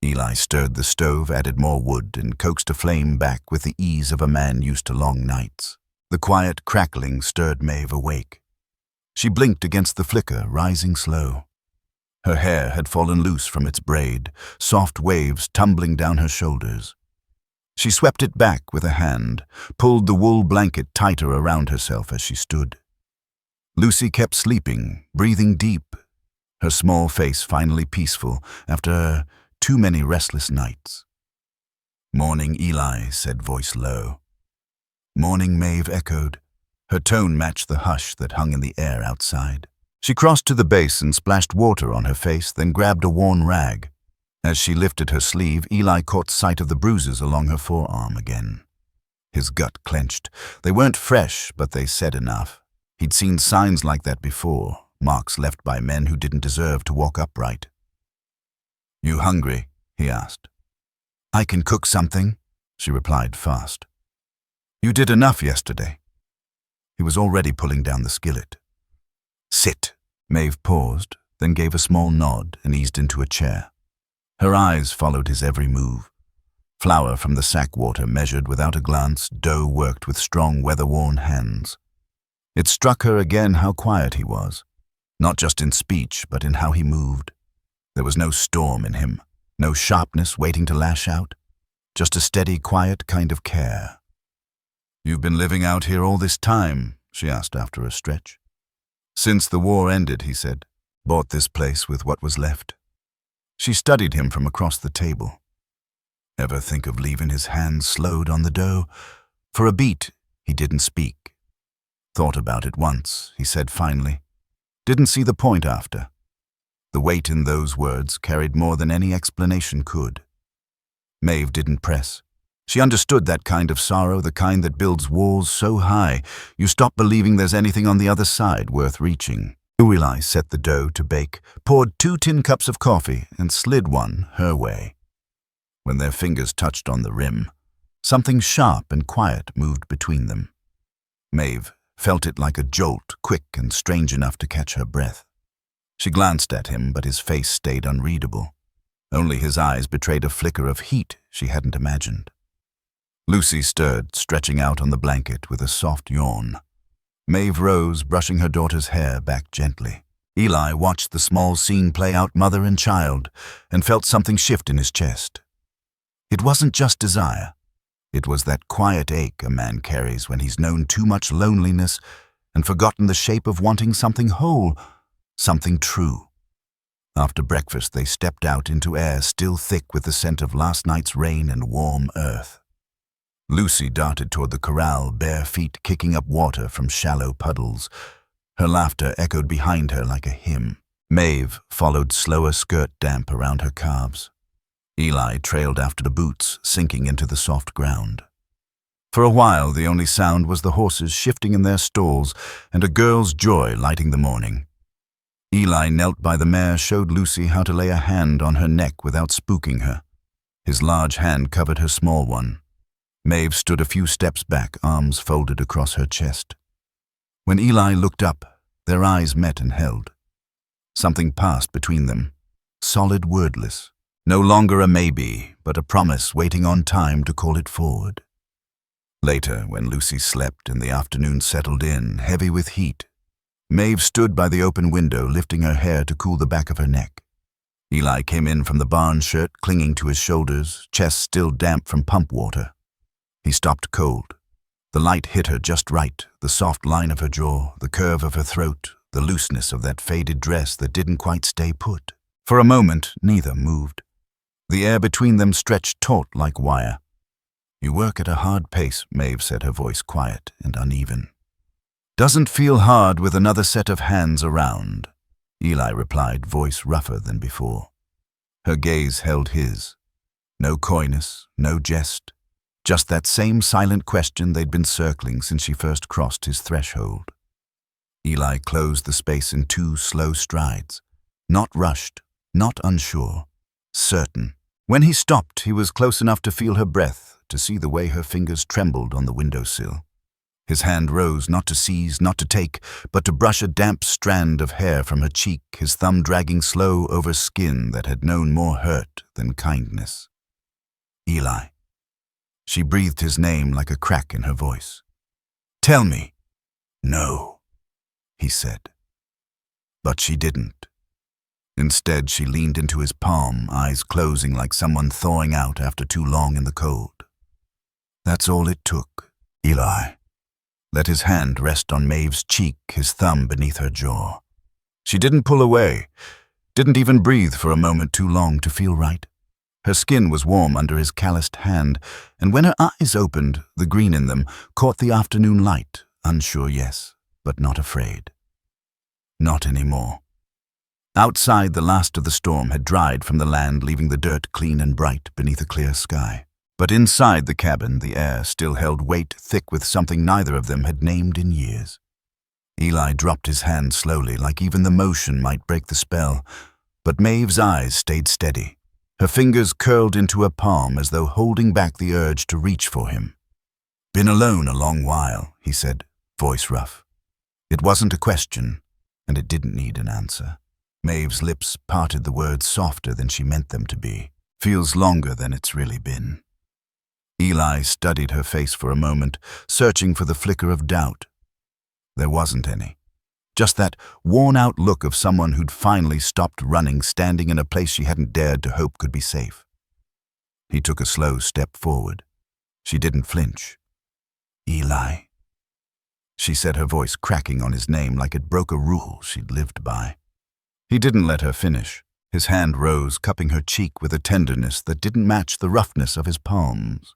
Eli stirred the stove, added more wood, and coaxed a flame back with the ease of a man used to long nights. The quiet crackling stirred Maeve awake. She blinked against the flicker, rising slow. Her hair had fallen loose from its braid, soft waves tumbling down her shoulders. She swept it back with a hand, pulled the wool blanket tighter around herself as she stood. Lucy kept sleeping, breathing deep, her small face finally peaceful after too many restless nights. "Morning, Eli," said, voice low. "Morning," Maeve echoed. Her tone matched the hush that hung in the air outside. She crossed to the basin, splashed water on her face, then grabbed a worn rag. As she lifted her sleeve, Eli caught sight of the bruises along her forearm again. His gut clenched. They weren't fresh, but they said enough. He'd seen signs like that before, marks left by men who didn't deserve to walk upright. "You hungry?" he asked. "I can cook something," she replied fast. "You did enough yesterday." He was already pulling down the skillet. "Sit." Maeve paused, then gave a small nod and eased into a chair. Her eyes followed his every move. Flour from the sack water measured without a glance, dough worked with strong, weather-worn hands. It struck her again how quiet he was, not just in speech, but in how he moved. There was no storm in him, no sharpness waiting to lash out, just a steady, quiet kind of care. "You've been living out here all this time?" she asked after a stretch. "Since the war ended," he said. "Bought this place with what was left." She studied him from across the table. Ever think of leaving? His hands slowed on the dough. For a beat, he didn't speak. "Thought about it once," he said finally. "Didn't see the point after." The weight in those words carried more than any explanation could. Maeve didn't press. She understood that kind of sorrow, the kind that builds walls so high you stop believing there's anything on the other side worth reaching. Eli set the dough to bake, poured 2 tin cups of coffee, and slid one her way. When their fingers touched on the rim, something sharp and quiet moved between them. Maeve felt it like a jolt, quick and strange enough to catch her breath. She glanced at him, but his face stayed unreadable. Only his eyes betrayed a flicker of heat she hadn't imagined. Lucy stirred, stretching out on the blanket with a soft yawn. Maeve rose, brushing her daughter's hair back gently. Eli watched the small scene play out, mother and child, and felt something shift in his chest. It wasn't just desire. It was that quiet ache a man carries when he's known too much loneliness and forgotten the shape of wanting something whole, something true. After breakfast, they stepped out into air still thick with the scent of last night's rain and warm earth. Lucy darted toward the corral, bare feet kicking up water from shallow puddles. Her laughter echoed behind her like a hymn. Maeve followed slower skirt damp around her calves. Eli trailed after the boots, sinking into the soft ground. For a while, the only sound was the horses shifting in their stalls and a girl's joy lighting the morning. Eli knelt by the mare, showed Lucy how to lay a hand on her neck without spooking her. His large hand covered her small one. Maeve stood a few steps back, arms folded across her chest. When Eli looked up, their eyes met and held. Something passed between them, solid, wordless. No longer a maybe, but a promise waiting on time to call it forward. Later, when Lucy slept and the afternoon settled in, heavy with heat, Maeve stood by the open window, lifting her hair to cool the back of her neck. Eli came in from the barn, shirt clinging to his shoulders, chest still damp from pump water. He stopped cold. The light hit her just right, the soft line of her jaw, the curve of her throat, the looseness of that faded dress that didn't quite stay put. For a moment, neither moved. The air between them stretched taut like wire. "You work at a hard pace," Maeve said, her voice quiet and uneven. "Doesn't feel hard with another set of hands around," Eli replied, voice rougher than before. Her gaze held his. No coyness, no jest. Just that same silent question they'd been circling since she first crossed his threshold. Eli closed the space in 2 slow strides. Not rushed, not unsure, certain. When he stopped, he was close enough to feel her breath, to see the way her fingers trembled on the windowsill. His hand rose, not to seize, not to take, but to brush a damp strand of hair from her cheek, his thumb dragging slow over skin that had known more hurt than kindness. "Eli." She breathed his name like a crack in her voice. "Tell me." "No," he said. But she didn't. Instead, she leaned into his palm, eyes closing like someone thawing out after too long in the cold. That's all it took. Eli let his hand rest on Maeve's cheek, his thumb beneath her jaw. She didn't pull away, didn't even breathe for a moment too long to feel right. Her skin was warm under his calloused hand, and when her eyes opened, the green in them caught the afternoon light, unsure, yes, but not afraid. Not anymore. Outside, the last of the storm had dried from the land, leaving the dirt clean and bright beneath a clear sky. But inside the cabin, the air still held weight thick with something neither of them had named in years. Eli dropped his hand slowly, like even the motion might break the spell, but Maeve's eyes stayed steady. Her fingers curled into her palm as though holding back the urge to reach for him. "Been alone a long while," he said, voice rough. It wasn't a question, and it didn't need an answer. Maeve's lips parted the words softer than she meant them to be. "Feels longer than it's really been." Eli studied her face for a moment, searching for the flicker of doubt. There wasn't any. Just that worn-out look of someone who'd finally stopped running, standing in a place she hadn't dared to hope could be safe. He took a slow step forward. She didn't flinch. "Eli," she said, her voice cracking on his name like it broke a rule she'd lived by. He didn't let her finish. His hand rose, cupping her cheek with a tenderness that didn't match the roughness of his palms.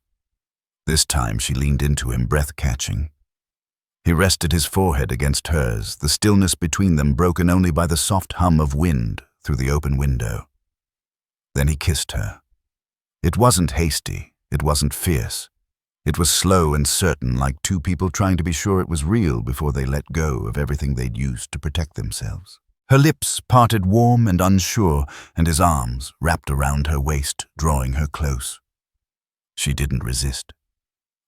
This time she leaned into him, breath-catching. He rested his forehead against hers, the stillness between them broken only by the soft hum of wind through the open window. Then he kissed her. It wasn't hasty, it wasn't fierce. It was slow and certain, like two people trying to be sure it was real before they let go of everything they'd used to protect themselves. Her lips parted warm and unsure, and his arms wrapped around her waist, drawing her close. She didn't resist.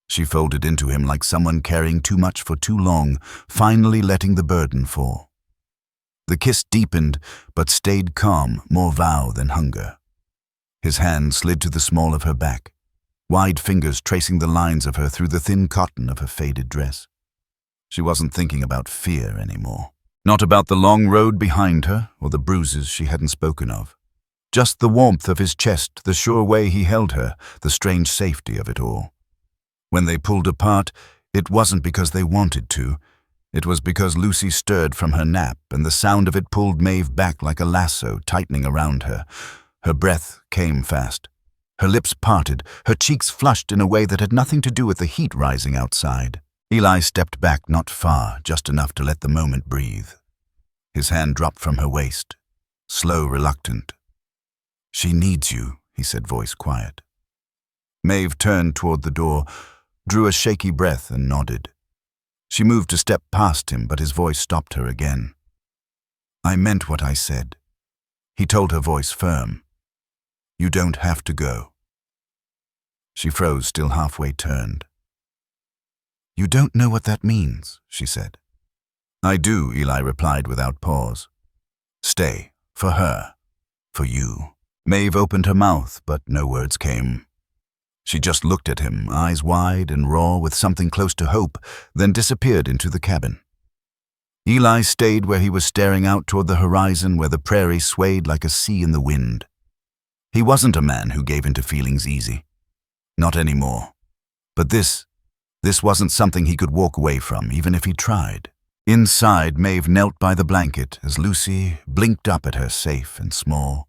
She folded into him like someone carrying too much for too long, finally letting the burden fall. The kiss deepened, but stayed calm, more vow than hunger. His hand slid to the small of her back, wide fingers tracing the lines of her through the thin cotton of her faded dress. She wasn't thinking about fear anymore. Not about the long road behind her or the bruises she hadn't spoken of. Just the warmth of his chest, the sure way he held her, the strange safety of it all. When they pulled apart, it wasn't because they wanted to. It was because Lucy stirred from her nap, and the sound of it pulled Maeve back like a lasso, tightening around her. Her breath came fast. Her lips parted, her cheeks flushed in a way that had nothing to do with the heat rising outside. Eli stepped back not far, just enough to let the moment breathe. His hand dropped from her waist, slow, reluctant. "She needs you," he said, voice quiet. Maeve turned toward the door, drew a shaky breath and nodded. She moved to step past him, but his voice stopped her again. "I meant what I said." He told her, voice firm. "You don't have to go." She froze, still halfway turned. "You don't know what that means," she said. "I do," Eli replied without pause. "Stay. For her. For you." Maeve opened her mouth, but no words came. She just looked at him, eyes wide and raw with something close to hope, then disappeared into the cabin. Eli stayed where he was, staring out toward the horizon where the prairie swayed like a sea in the wind. He wasn't a man who gave into feelings easy. Not anymore. But this wasn't something he could walk away from, even if he tried. Inside, Maeve knelt by the blanket as Lucy blinked up at her, safe and small,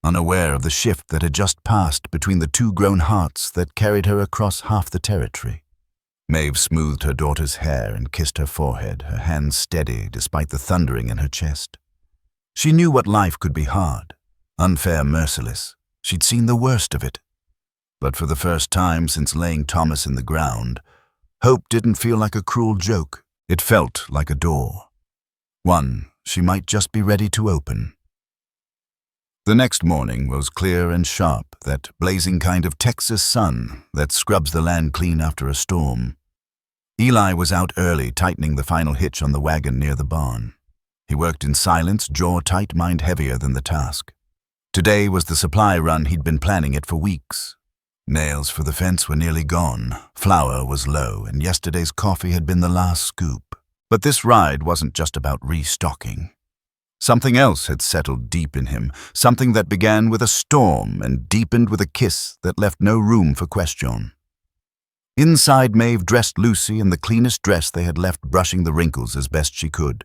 unaware of the shift that had just passed between the two grown hearts that carried her across half the territory. Maeve smoothed her daughter's hair and kissed her forehead, her hands steady despite the thundering in her chest. She knew what life could be hard, unfair, merciless. She'd seen the worst of it. But for the first time since laying Thomas in the ground, hope didn't feel like a cruel joke. It felt like a door. One she might just be ready to open. The next morning was clear and sharp, that blazing kind of Texas sun that scrubs the land clean after a storm. Eli was out early, tightening the final hitch on the wagon near the barn. He worked in silence, jaw tight, mind heavier than the task. Today was the supply run he'd been planning it for weeks. Nails for the fence were nearly gone, flour was low, and yesterday's coffee had been the last scoop. But this ride wasn't just about restocking. Something else had settled deep in him, something that began with a storm and deepened with a kiss that left no room for question. Inside, Maeve dressed Lucy in the cleanest dress they had left, brushing the wrinkles as best she could.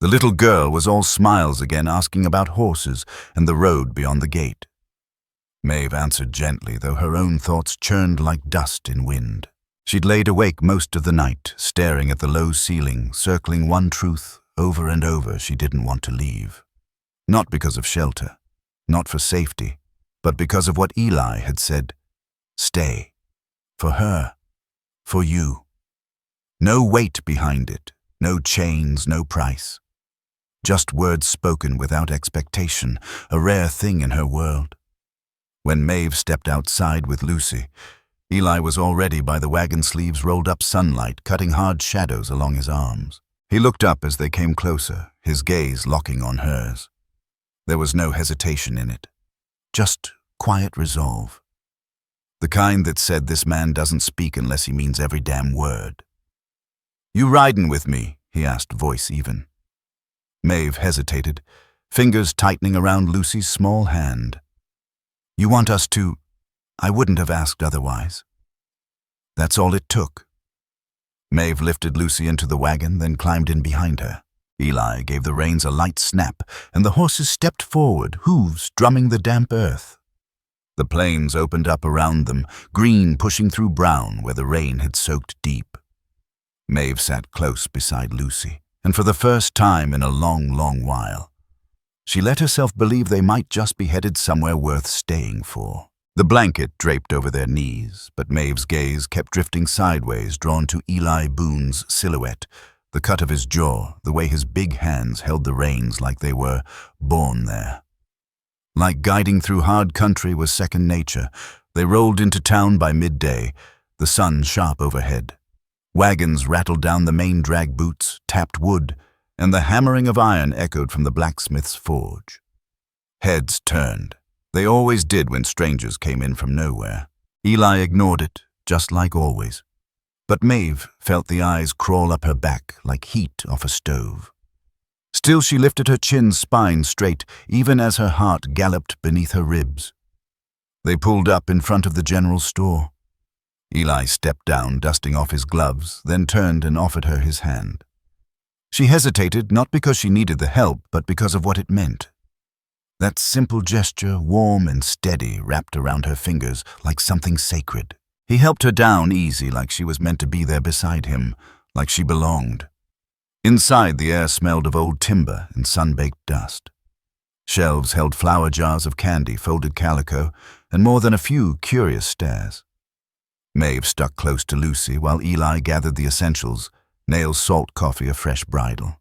The little girl was all smiles again, asking about horses and the road beyond the gate. Maeve answered gently, though her own thoughts churned like dust in wind. She'd laid awake most of the night, staring at the low ceiling, circling one truth over and over: she didn't want to leave. Not because of shelter, not for safety, but because of what Eli had said. Stay. For her. For you. No weight behind it, no chains, no price. Just words spoken without expectation, a rare thing in her world. When Maeve stepped outside with Lucy, Eli was already by the wagon sleeves, rolled up sunlight, cutting hard shadows along his arms. He looked up as they came closer, his gaze locking on hers. There was no hesitation in it, just quiet resolve. The kind that said, this man doesn't speak unless he means every damn word. "You ridin' with me?" he asked, voice even. Maeve hesitated, fingers tightening around Lucy's small hand. "You want us to—" "I wouldn't have asked otherwise." That's all it took. Maeve lifted Lucy into the wagon, then climbed in behind her. Eli gave the reins a light snap, and the horses stepped forward, hooves drumming the damp earth. The plains opened up around them, green pushing through brown where the rain had soaked deep. Maeve sat close beside Lucy, and for the first time in a long, long while, She let herself believe they might just be headed somewhere worth staying for. The blanket draped over their knees, but Maeve's gaze kept drifting sideways, drawn to Eli Boone's silhouette, the cut of his jaw, the way his big hands held the reins like they were born there. Like guiding through hard country was second nature, they rolled into town by midday, the sun sharp overhead. Wagons rattled down the main drag boots, tapped wood, and the hammering of iron echoed from the blacksmith's forge. Heads turned. They always did when strangers came in from nowhere. Eli ignored it, just like always. But Maeve felt the eyes crawl up her back like heat off a stove. Still she lifted her chin spine straight, even as her heart galloped beneath her ribs. They pulled up in front of the general store. Eli stepped down, dusting off his gloves, then turned and offered her his hand. She hesitated, not because she needed the help, but because of what it meant. That simple gesture, warm and steady, wrapped around her fingers like something sacred. He helped her down easy, like she was meant to be there beside him, like she belonged. Inside, the air smelled of old timber and sun-baked dust. Shelves held flower jars of candy, folded calico, and more than a few curious stares. Maeve stuck close to Lucy while Eli gathered the essentials, nails salt coffee, a fresh bridle.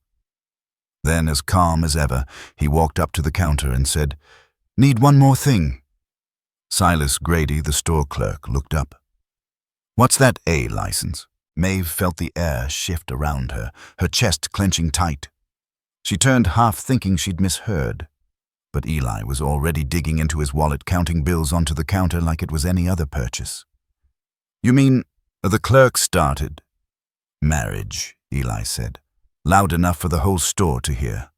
Then, as calm as ever, he walked up to the counter and said, "Need one more thing." Silas Grady, the store clerk, looked up. "What's that A license?" Maeve felt the air shift around her, her chest clenching tight. She turned, half thinking she'd misheard. But Eli was already digging into his wallet, counting bills onto the counter like it was any other purchase. "You mean," the clerk started. "Marriage," Eli said, loud enough for the whole store to hear.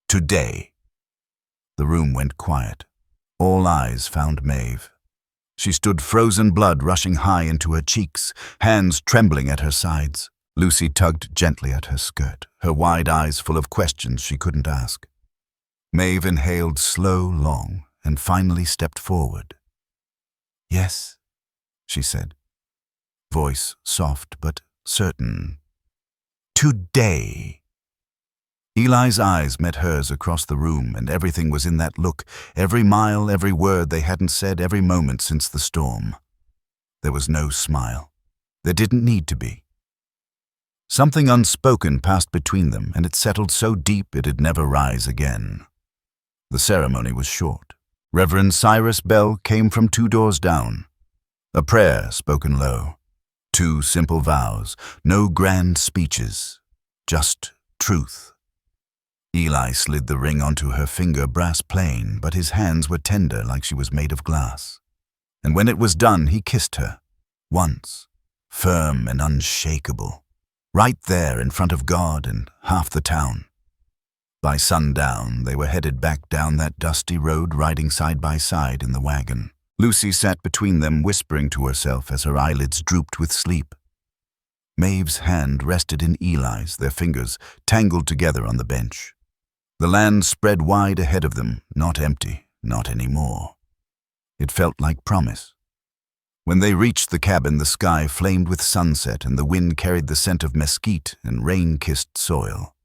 "Today." The room went quiet. All eyes found Maeve. She stood, frozen blood rushing high into her cheeks, hands trembling at her sides. Lucy tugged gently at her skirt, her wide eyes full of questions she couldn't ask. Maeve inhaled slow, long, and finally stepped forward. "Yes," she said, voice soft but certain. "Today." Eli's eyes met hers across the room, and everything was in that look, every mile, every word they hadn't said, every moment since the storm. There was no smile. There didn't need to be. Something unspoken passed between them, and it settled so deep it'd never rise again. The ceremony was short. Reverend Cyrus Bell came from 2 doors down. A prayer spoken low. 2 simple vows, no grand speeches, just truth. Eli slid the ring onto her finger, brass plain, but his hands were tender like she was made of glass. And when it was done, he kissed her. Once, firm and unshakable. Right there in front of God and half the town. By sundown, they were headed back down that dusty road, riding side by side in the wagon. Lucy sat between them, whispering to herself as her eyelids drooped with sleep. Maeve's hand rested in Eli's, their fingers tangled together on the bench. The land spread wide ahead of them, not empty, not anymore. It felt like promise. When they reached the cabin, the sky flamed with sunset, and the wind carried the scent of mesquite and rain-kissed soil.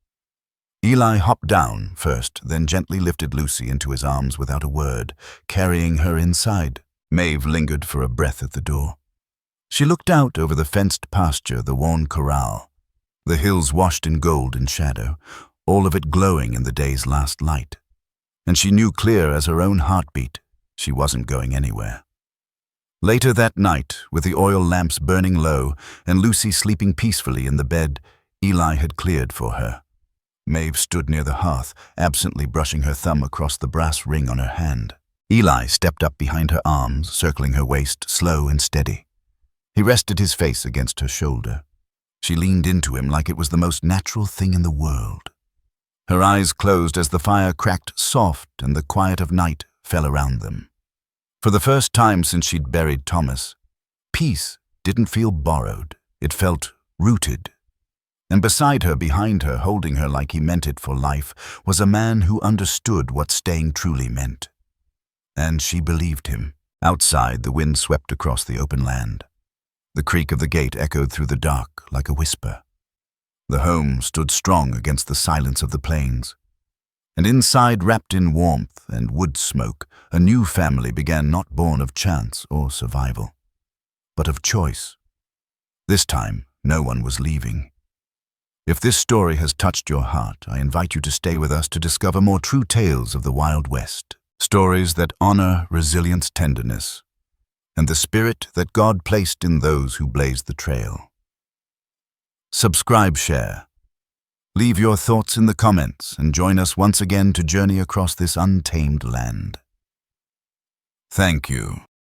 Eli hopped down first, then gently lifted Lucy into his arms without a word, carrying her inside. Maeve lingered for a breath at the door. She looked out over the fenced pasture, the worn corral, the hills washed in gold and shadow, all of it glowing in the day's last light. And she knew clear as her own heartbeat, she wasn't going anywhere. Later that night, with the oil lamps burning low and Lucy sleeping peacefully in the bed Eli had cleared for her, Maeve stood near the hearth, absently brushing her thumb across the brass ring on her hand. Eli stepped up behind her arms, circling her waist, slow and steady. He rested his face against her shoulder. She leaned into him like it was the most natural thing in the world. Her eyes closed as the fire cracked soft and the quiet of night fell around them. For the first time since she'd buried Thomas, peace didn't feel borrowed. It felt rooted. And beside her, behind her, holding her like he meant it for life, was a man who understood what staying truly meant. And she believed him. Outside, the wind swept across the open land. The creak of the gate echoed through the dark like a whisper. The home stood strong against the silence of the plains. And inside, wrapped in warmth and wood smoke, a new family began, not born of chance or survival, but of choice. This time, no one was leaving. If this story has touched your heart, I invite you to stay with us to discover more true tales of the Wild West, stories that honor resilience, tenderness, and the spirit that God placed in those who blazed the trail. Subscribe, share. Leave your thoughts in the comments and join us once again to journey across this untamed land. Thank you.